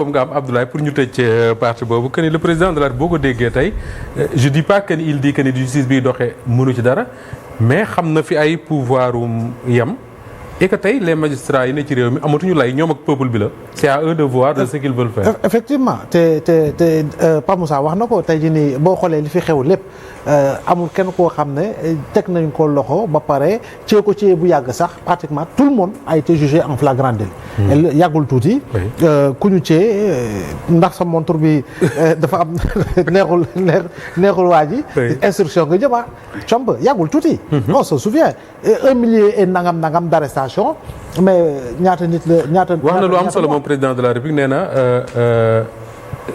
boobu nga am Abdoulaye pour ñu tëj parti boobu que ni le président de la boo ko déggee tey je dis pas que ni il dit que ni justice biy doxee mënu ci dara mais xam na fi ay pouvoir yam et que tey les magistrats yi ne ci réew mi amatuñu lay ñoom ak peuple bi la c'est à eux de voir de ce qu'ils veulent faire. effectivement te Pape Moussa wax na ko tey jii nii boo xoolee li fi xew lépp amul kenn koo xam ne teg nañ ko loxo ba pare cee ko cee bu yàgg sax pratiquement tout le monde a été jugé en flagrant délit. yàggul tuuti. ku ñu cee ndax sa montre bi dafa am neexul waa ji. instruction nga jëma comb yàggul tuuti. on se souvient 1 millier et nangam d'arrestation mais ñaata nit la ñaata. wax na lu am solo moom président de la République nee na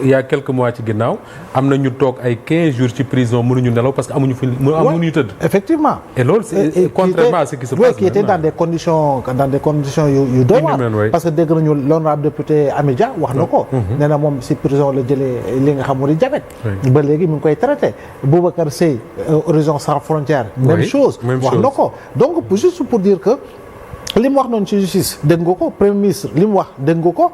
il y a quelques mois ci ginnaaw am na ñu toog ay 15 jours ci prison mënuñu nelaw parce que amuñu fu mënuñu tëdd. effectivement. et loolu c'est contrairement à ce qui se passe. qui était dans des conditions yu doy waar. parce que dégg nañu l'honorable député Amidia wax na ko. nee na moom si prison la jëlee li nga xam moo di diabète. ba léegi mu ngi koy traité. Boubacar Seye Horizon Sans Frontières. même chose wax na ko donc juste pour dire que. li mu wax noonu ci justice dégg nga ko premier ministre li mu wax dégg nga ko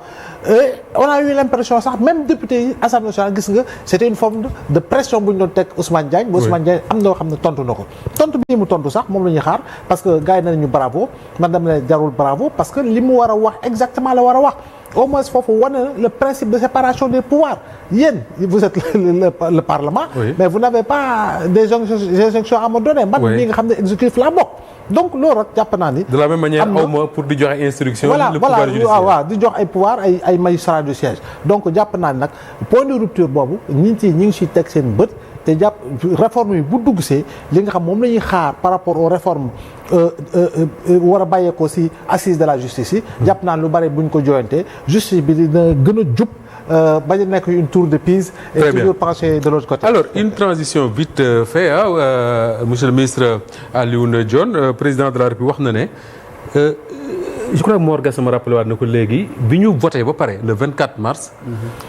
on a eu l'impression sax même député yi Assemblée nationale gis nga c'était une forme de pression bu ñu doon teg Ousmane Diagne. ba Ousmane Diagne am na loo xam ne tontu na ko. tontu bi mu tontu sax moom la ñuy xaar parce que gars yi nañu bravo man dama ne jarul bravo parce que li mu war a wax exactement la war a wax. au moins foofu wane na le principe de séparation des pouvoirs yéen vous êtes le parlement. mais vous n'avez pas des injonctions à me donner. man mii nga xam ne exécutif laa bokk. donc loolu rek jàpp naa ni. de la même manière awma pour di joxe instruction. le pouvoir judiciaire waaw di jox ay pouvoir ay magistrats du siège. donc jàpp naa ni nag point de rupture boobu ñi ngi ciy teg seen bët te jàpp réforme yi bu dugg see li nga xam moom la ñuy xaar par rapport aux réformes war a bàyyeekoo si assise de la justice yi. jàpp naa lu bari buñ ko joyante justice bi dina gën a jub. bañ a nekk une tour de Pise. et toujours pencher de l'autre côté. alors une transition vite fait monsieur le ministre Alioune Dione président de la République wax na ne je crois que Mor Gassama rappelé waat na ko léegi bi ñu voté ba pare le 24 mars.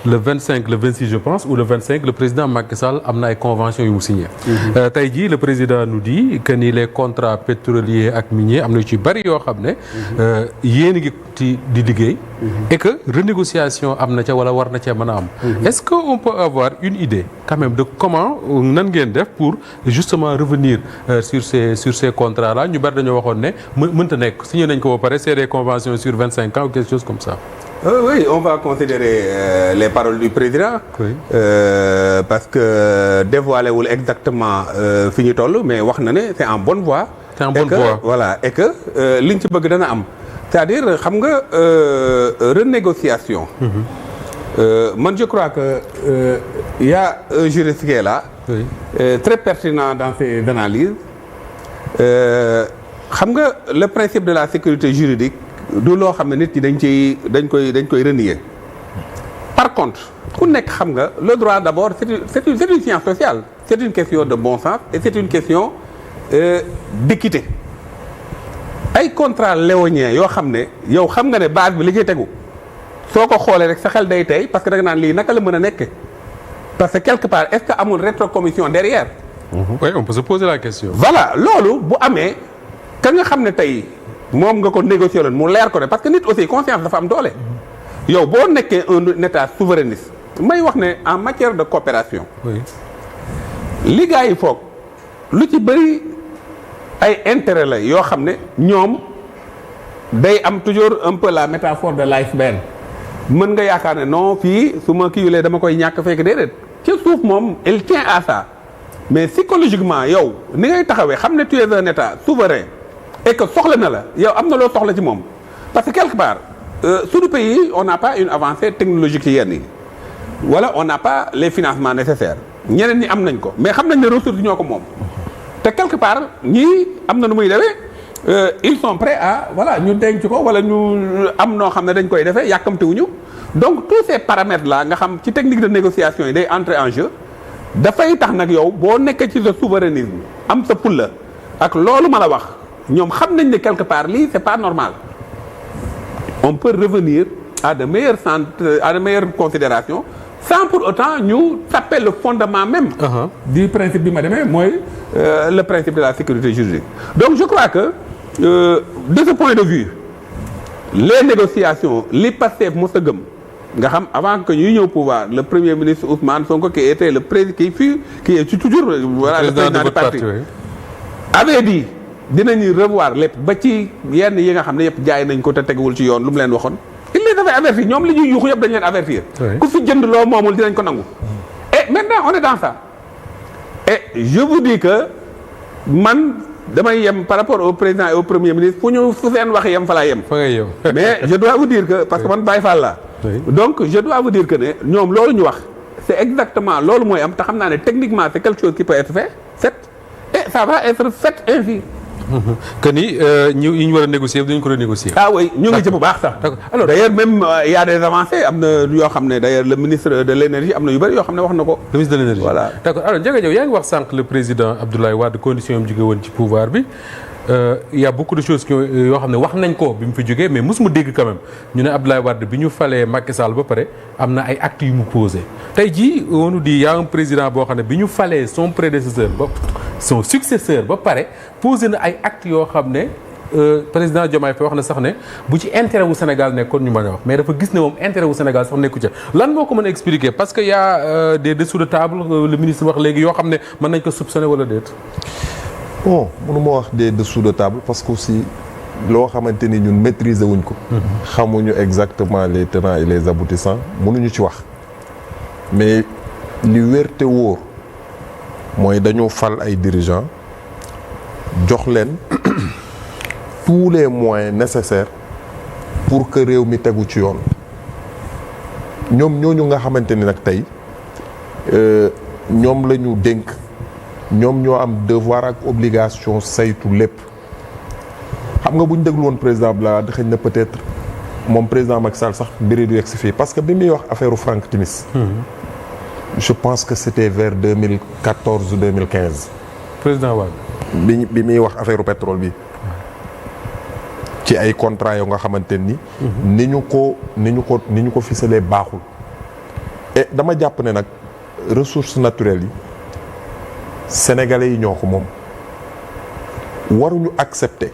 le 25 le 26 je pense ou le 25 le président Macky Sall am na ay conventions yu mu signé. tey jii le président nous dit que ni les contrats pétroliers ak miniers am na ci bari yoo xam ne. yéen a ngi ci di liggéey. et que renégociation am na ca wala war na cee mën a am. est-ce que on peut avoir une idée quand même de comment nan ngeen def pour justement revenir sur ces contrats là ñu bari dañoo waxoon ne mënta nekk signé nañ ko ba pare c'est des conventions sur 25 ans ou quelque chose comme ça. Oui, on va considérer les paroles du président. Oui. Parce que dévoilé wul exactement fi ñu toll mais wax na ne c'est en bonne voie. C'est en bonne voie. Voilà et que liñ ci bëgg dana am. C'est-à-dire xam nga renégociation. Man je crois que il y a un juriste qui est là. Oui. Très pertinent dans ses analyses. Xam nga le principe de la sécurité juridique du loo xam ne nit ñi dañ koy renier. Par contre ku nekk xam nga le droit d'abord c'est une science sociale. C'est une question de bon sens et c'est une question d'équité. ay contrat léonien yoo xam ne yow xam nga ne base bi li ciy tegu soo ko xoolee rek sa xel day tey parce que da nga naan lii naka la mën a nekke parce que quelque part est-ce que amul rétrocommission derrière. Oui, on peut se poser la question. Voilà loolu bu amee ka nga xam ne tey moom nga ko négocier loon mu leer ko ne parce que nit aussi conscience dafa am doole. yow boo nekkee un état souverainiste may wax ne en matière de coopération. Oui. li gars yi foog lu ci bëri. ay intérêt la yoo xam ne ñoom day am toujours un peu la métaphore de l'iceberg mën nga yaakaar ne non fii su ma kiiwulee dama koy ñàkk fekk déedéet ci suuf moom il tient à ça mais psychologiquement yow ni ngay taxawee xam ne tu es un état souverain et que soxla na la yow am na loo soxla ci moom parce que quelque part sur le pays on n'a pas une avancée technologique ci yenn yi wala on n'a pas les financements nécessaires ñeneen ñi am nañ ko mais xam nañ ne ressources ñoo ko moom. te quelque part ñii am na nu muy defee ils sont prêts à voilà ñu denc ko wala ñu am noo xam ne dañ koy defee yàkkamtewuñu donc tous ces paramètres là nga xam ci technique de négociation yi day entrer en jeu dafay tax nag yow boo nekkee ci sa souverainisme am sa fulla ak loolu ma la wax ñoom xam nañ ne quelque part lii c'est pas normal on peut revenir à de meilleurs centres à de meilleures considérations sans pour autant ñu taper le fondement même du principe bi ma demee mooy le principe de la sécurité juridique donc je crois que de ce point de vue les négociations li Pastef mos a gëm nga xam avant que ñuy ñëw pouvoir le premier ministre Ousmane Sonko qui était le président qui est toujours voilà le président du parti avait dit dinañuy revoir lépp ba ci yenn yi nga xam ne yëpp jaay nañ ko te teguwul ci yoon lu mu leen waxoon il les avait avertis ñoom li ñuy yuuxu yëpp dañ leen avertir ku fi jënd loo moomul dinañ ko nangu et maintenant on est dans ça et je vous dis que man damay yem par rapport au président et au premier ministre fu seen wax yem fa laa yem mais je dois vous dire que parce que man Baye Fall la donc je dois vous dire que ne ñoom loolu ñu wax c'est exactement loolu mooy am te xam naa ne techniquement c'est quelque chose qui peut être fait et ça va être fait ainsi que ni yi ñu war a négocier dañu ko renégocier. ah oui ñu ngi ci bu baax sax. alors d'ailleurs même il y a des avancées am na yoo xam ne d'ailleurs le ministre de l'énergie am na yu bëri yoo xam ne wax na ko. le ministre de l'énergie voilà. d'accord alors Ndiaga Diaw yaa ngi wax sànq le président Abdoulaye Wade conditions yi mu jóge woon ci pouvoir bi il y a beaucoup de choses yoo xam ne wax nañ ko bi mu fi jógee mais mosuma dégg quand même ñu ne Abdoulaye Wade bi ñu falee Macky Sall ba pare am na ay actes yu mu posé tey jii on nous dit y a un président boo xam ne bi ñu falee son prédécesseur ba son successeur ba pare posé na ay actes yoo xam ne président Diomaye Faye wax na sax ne bu ci intérêt wu Sénégal nekkoon ñu mën a wax mais dafa gis ne moom intérêt wu Sénégal sax nekku ca lan moo ko mën a expliquer parce que y a des dessous de table le ministre wax léegi yoo xam ne mën nañ ko soupçonner wala déet. bon mënuma wax des dessous de table parce que aussi loo xamante ni ñun maîtriser wuñ ko. xamuñu exactement les tenants et les aboutissants mënuñu ci wax mais li wér te wóor mooy dañoo fal ay dirigeants jox leen tous les moyens nécessaires pour que réew mi tegu ci yoon ñoom ñooñu nga xamante ni nag tey ñoom la ñu dénk. ñoom ñoo am devoir ak obligation saytu lépp xam nga bu ñu déglu woon président Abdoulaye Wade xëy na peut-être moom président Macky Sall sax mbiri du yegg si fii parce que bi muy wax affaire Franck Timis je pense que c'était vers 2014 ou 2015 président Wade bi muy wax affaire pétrole bi ci ay contrats yoo nga xamante ni ñu ko ficelee baaxul et dama jàpp ne nag ressources naturelles yi Sénégalais yi ñoo ko moom waruñu accepter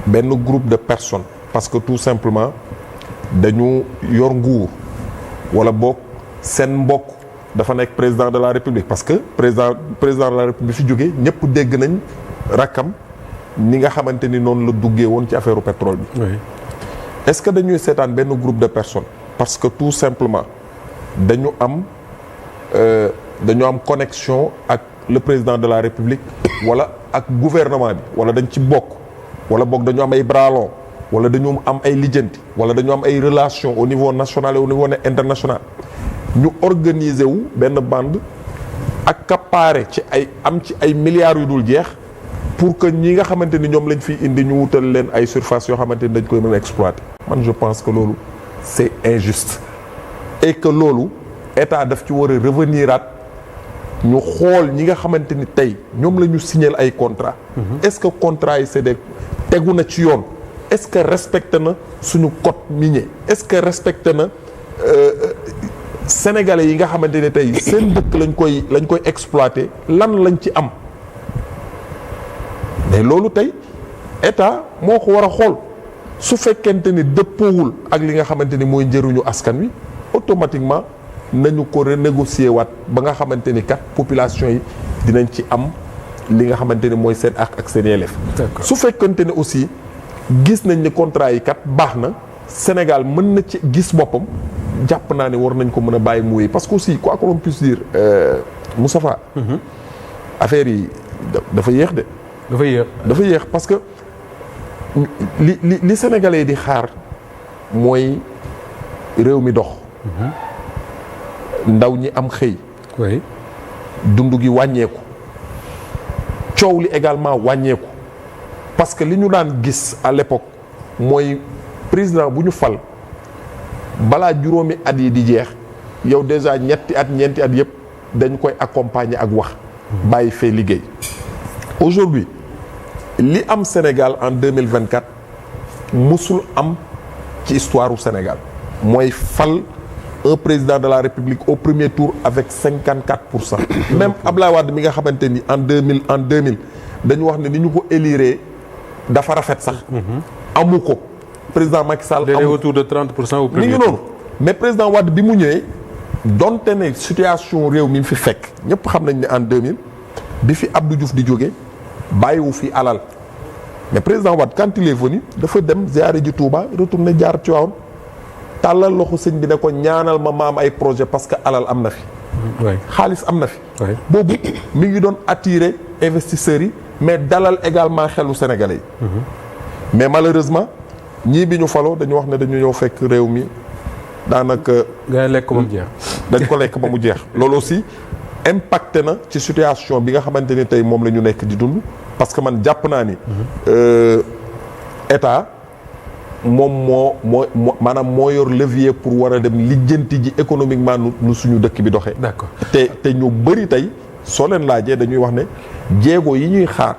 benn groupe de personnes parce que tout simplement dañu yor nguur wala boog seen mbokk dafa nekk président de la République parce que président de la République fi jógee ñëpp dégg nañ rakkam ni nga xamante ni noonu la duggee woon ci affaire pétrole bi. Oui. Est-ce que dañuy seetaan benn groupe de personnes parce que tout simplement dañu am connexion ak le président de la République wala ak gouvernement bi wala dañ ci bokk wala boog dañu am ay bras longs wala dañu am ay lijjanti wala dañu am ay relations au niveau national et au niveau international ñu organiser wu benn bande accaparer ci ay milliards yu dul jeex pour que ñi nga xamante ni ñoom lañ fi indi ñu wutal leen ay surfaces yoo xamante ni dañ koy mën a exploiter. man je pense que loolu c'est injuste et que loolu état daf ci war a revenir at ñu xool ñi nga xamante ni tey ñoom la ñu signer ay contrat est-ce que contrat yi c'est des tegu na ci yoon est-ce que respecté na suñu code minier est-ce que respecté na sénégalais yi nga xamante ni tey seen dëkk lañ koy exploiter lan lañ ci am mais loolu tey état moo ko war a xool su fekkente ni dëppoowul ak li nga xamante ni mooy njëriñu askan wi automatiquement nañu ko renégocier waat ba nga xamante ni kat population yi dinañ ci am li nga xamante ni mooy seen ak seen yelleef. su fekkente ni aussi gis nañ ni contrat yi kat baax na Sénégal mën na ci gis boppam jàpp naa ne war nañ ko mën a bàyyi mu wéy parce que aussi quoi que l'on puisse dire Moustapha affaire yi dafa yéex de. dafa yéex parce que li Sénégalais yi di xaar mooy réew mi dox. ndaw ñi am xëy. oui. dund gi wàññeeku. coow li également wàññeeku. parce que li ñu daan gis à l'époque mooy président bu ñu fal balaa juróomi at yi di jeex yow déjà ñeenti at yëpp dañ koy accompagner ak wax. bàyyi fee liggéey. aujourd'hui li am Sénégal en 2024 musul am ci histoire u Sénégal mooy fal un président de la République au premier tour avec 54%. même Abdoulaye Wade mi nga xamante ni en 2000 dañu wax ne ni ñu ko élire dafa rafet sax. amu ko président Macky Sall amu autour de 30% au premier tour. mais président Wade bi mu ñëwee donte ne situation réew mi fi fekk ñëpp xam nañ ne en 2000 bi fi Abdou Diouf di jóge bàyyiwu fi alal mais président Wade quand il est venu dafa dem ziare ji Touba retourné jaar Tivaouane tàllal loxo sëñ bi ne ko ñaanal ma am ay projet parce que alal am na fi. xaalis am na fi. boobu mi ngi doon attirer investisseurs yi mais dalal également xelu sénégalais yi. mais malheureusement ñii bi ñu faloo dañu wax ne dañu ñëw fekk réew mi daanaka. nga lekk ba mu jeex. dañ ko lekk ba mu jeex loolu aussi impacté na ci situation bi nga xamante ni tey moom la ñu nekk di dund parce que man jàpp naa ni. état moom moo maanaam moo yor levier pour war a dem lijjanti ji économiquement nu suñu dëkk bi doxee. d'accord te ñu bëri tey soo leen laajee dañuy wax ne jéego yi ñuy xaar.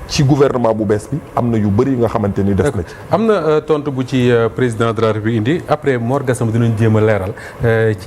ci gouvernement bu bees bi am na yu bëri yu nga xamante ni def na ci. am na tontu bu ci président de la République indi après Mor Gassama dinañ jéem a leeral ci.